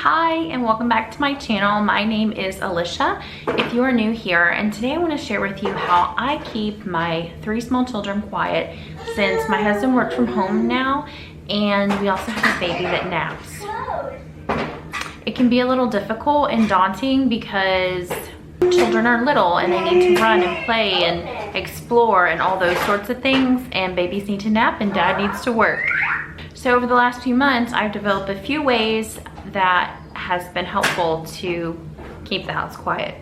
Hi and welcome back to my channel. My name is Alicia if you are new here, and today I want to share with you how I keep my 3 small children quiet since my husband works from home now and we also have a baby that naps. It can be a little difficult and daunting because children are little and they need to run and play and explore and all those sorts of things, and babies need to nap and dad needs to work. So over the last few months I've developed a few ways that has been helpful to keep the house quiet.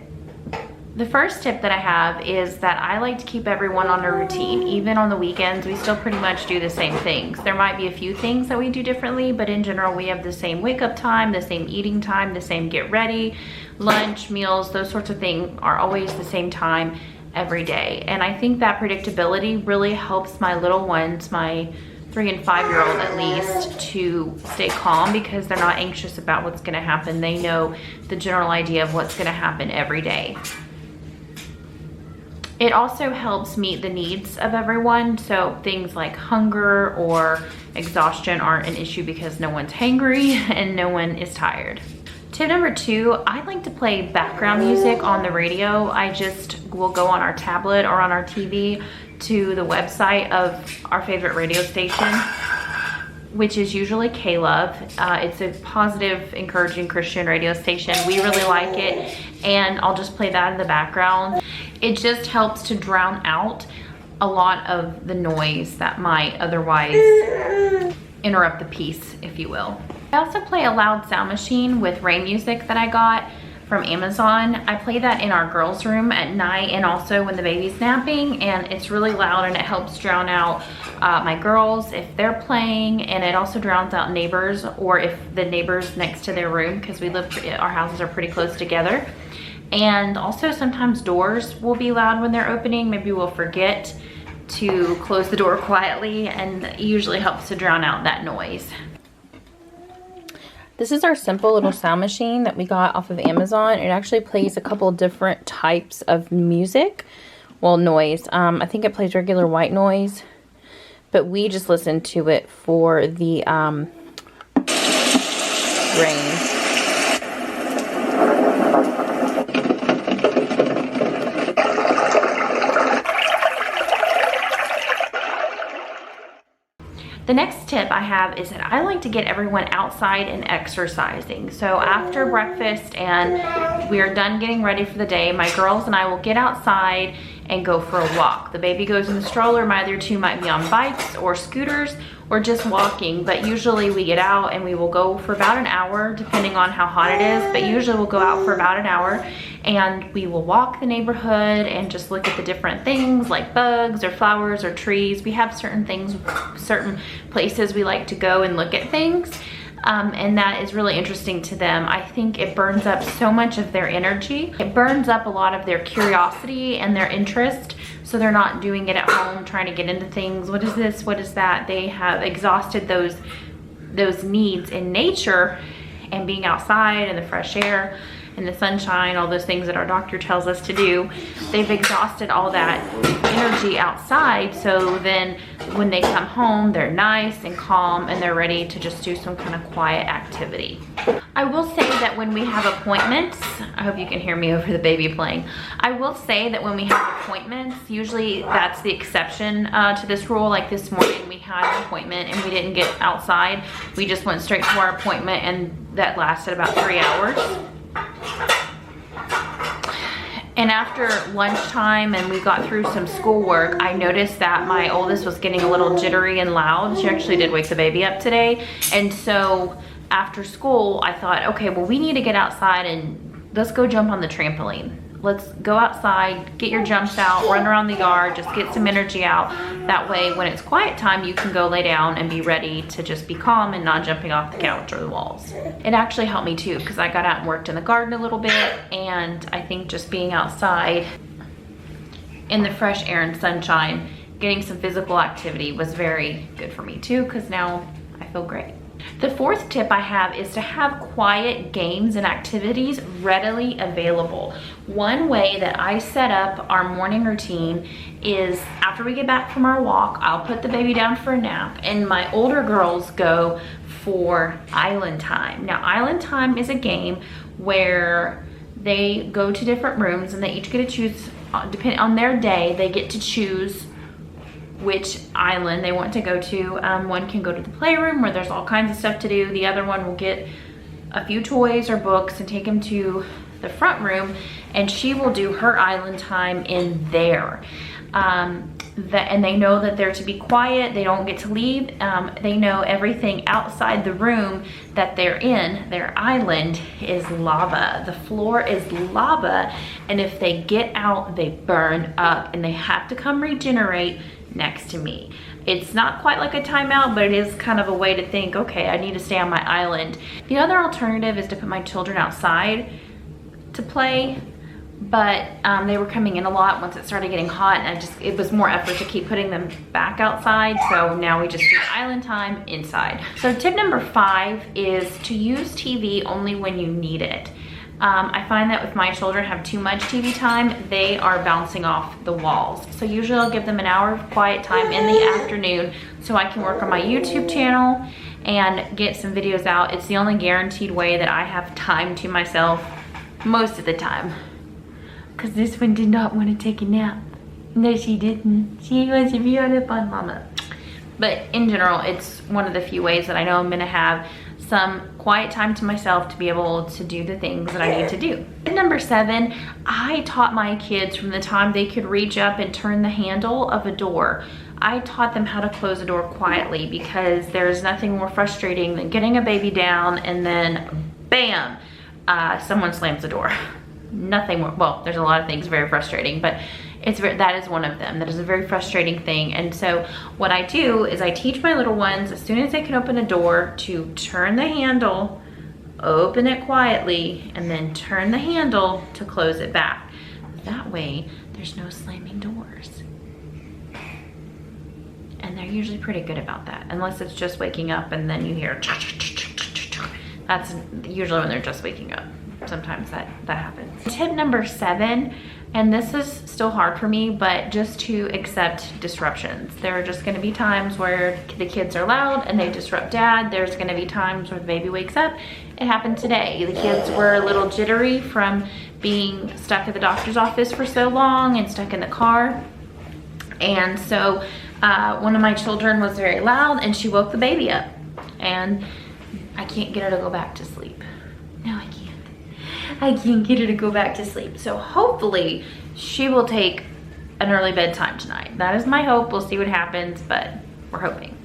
The first tip that I have is that I like to keep everyone on a routine. Even on the weekends, we still pretty much do the same things. There might be a few things that we do differently, but in general, we have the same wake up time, the same eating time, the same get ready, lunch, meals, those sorts of things are always the same time every day. And I think that predictability really helps my little ones, my 3 and 5-year-old at least, to stay calm because they're not anxious about what's gonna happen. They know the general idea of what's gonna happen every day. It also helps meet the needs of everyone, so things like hunger or exhaustion aren't an issue because no one's hangry and no one is tired. Tip number 2, I like to play background music on the radio. I just will go on our tablet or on our TV to the website of our favorite radio station, which is usually K-Love. It's a positive, encouraging Christian radio station. We really like it, and I'll just play that in the background. It just helps to drown out a lot of the noise that might otherwise interrupt the peace, if you will. I also play a loud sound machine with rain music that I got from Amazon. I play that in our girls' room at night and also when the baby's napping, and it's really loud and it helps drown out my girls if they're playing, and it also drowns out neighbors or if the neighbors next to their room, because our houses are pretty close together. And also sometimes doors will be loud when they're opening. Maybe we'll forget to close the door quietly, and it usually helps to drown out that noise. This is our simple little sound machine that we got off of Amazon. It actually plays a couple different types of music, well, noise. I think it plays regular white noise, but we just listen to it for the rain. The next tip I have is that I like to get everyone outside and exercising. So after breakfast and we are done getting ready for the day, my girls and I will get outside and go for a walk. The baby goes in the stroller. My other 2 might be on bikes or scooters or just walking, but usually we get out and we will go for about an hour depending on how hot it is, but usually we'll go out for about an hour and we will walk the neighborhood and just look at the different things like bugs or flowers or trees. We have certain things, certain places we like to go and look at things. And that is really interesting to them. I think it burns up so much of their energy. It burns up a lot of their curiosity and their interest, so they're not doing it at home trying to get into things. What is this? What is that? They have exhausted those needs in nature and being outside in the fresh air and the sunshine, all those things that our doctor tells us to do. They've exhausted all that energy outside, so then when they come home, they're nice and calm and they're ready to just do some kind of quiet activity. I will say that when we have appointments, I hope you can hear me over the baby playing. I will say that when we have appointments, usually that's the exception to this rule. Like this morning we had an appointment and we didn't get outside. We just went straight to our appointment, and that lasted about 3 hours. And after lunchtime and we got through some schoolwork, I noticed that my oldest was getting a little jittery and loud. She actually did wake the baby up today. And so after school, I thought, okay, well, we need to get outside and let's go jump on the trampoline. Let's go outside, get your jumps out, run around the yard, just get some energy out. That way, when it's quiet time, you can go lay down and be ready to just be calm and not jumping off the couch or the walls. It actually helped me too, because I got out and worked in the garden a little bit, and I think just being outside in the fresh air and sunshine, getting some physical activity was very good for me too, because now I feel great. The fourth tip I have is to have quiet games and activities readily available. One way that I set up our morning routine is after we get back from our walk, I'll put the baby down for a nap, and my older girls go for island time. Now, island time is a game where they go to different rooms and they each get to choose, depending on their day, they get to choose which island they want to go to. One can go to the playroom where there's all kinds of stuff to do. The other one will get a few toys or books and take them to the front room, and she will do her island time in there. And they know that they're to be quiet. They don't get to leave. They know everything outside the room that they're in, their island, is lava. The floor is lava, and if they get out, they burn up, and they have to come regenerate next to me. It's not quite like a timeout, but it is kind of a way to think, okay, I need to stay on my island. The other alternative is to put my children outside to play, but they were coming in a lot once it started getting hot, and it was more effort to keep putting them back outside, so now we just do island time inside. So tip number 5 is to use TV only when you need it. I find that if my children have too much TV time, they are bouncing off the walls. So usually I'll give them an hour of quiet time in the afternoon so I can work on my YouTube channel and get some videos out. It's the only guaranteed way that I have time to myself most of the time. Because this one did not want to take a nap. No, she didn't. She wants to be on a fun mama. But in general, it's one of the few ways that I know I'm gonna have some quiet time to myself to be able to do the things that I need to do. Number 7, I taught my kids from the time they could reach up and turn the handle of a door. I taught them how to close a door quietly, because there's nothing more frustrating than getting a baby down and then bam, someone slams the door. Nothing more, well, there's a lot of things very frustrating, but that is one of them. That is a very frustrating thing. And so what I do is I teach my little ones, as soon as they can open a door, to turn the handle, open it quietly, and then turn the handle to close it back. That way, there's no slamming doors. And they're usually pretty good about that, unless it's just waking up and then you hear that's usually when they're just waking up. Sometimes that happens. Tip number 7, and this is still hard for me, but just to accept disruptions. There are just gonna be times where the kids are loud and they disrupt dad. There's gonna be times where the baby wakes up. It happened today. The kids were a little jittery from being stuck at the doctor's office for so long and stuck in the car. And so one of my children was very loud and she woke the baby up, and I can't get her to go back to sleep. No, I can't. I can't get her to go back to sleep. So hopefully she will take an early bedtime tonight. That is my hope. We'll see what happens, but we're hoping.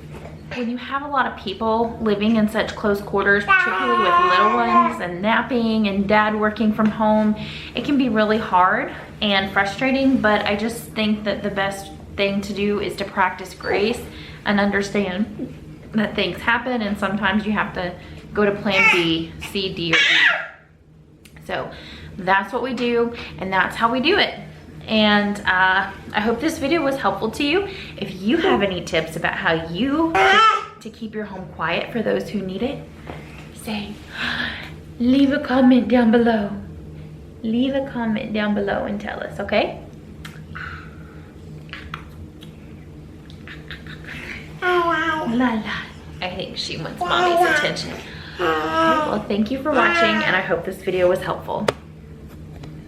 When you have a lot of people living in such close quarters, particularly with little ones and napping and dad working from home, it can be really hard and frustrating, but I just think that the best thing to do is to practice grace and understand that things happen, and sometimes you have to go to plan B, C, D, or E. So that's what we do, and that's how we do it. And I hope this video was helpful to you. If you have any tips about how you to keep your home quiet for those who need it, leave a comment down below. Leave a comment down below and tell us, okay? La la. I think she wants mommy's attention. Okay, well, thank you for watching, and I hope this video was helpful.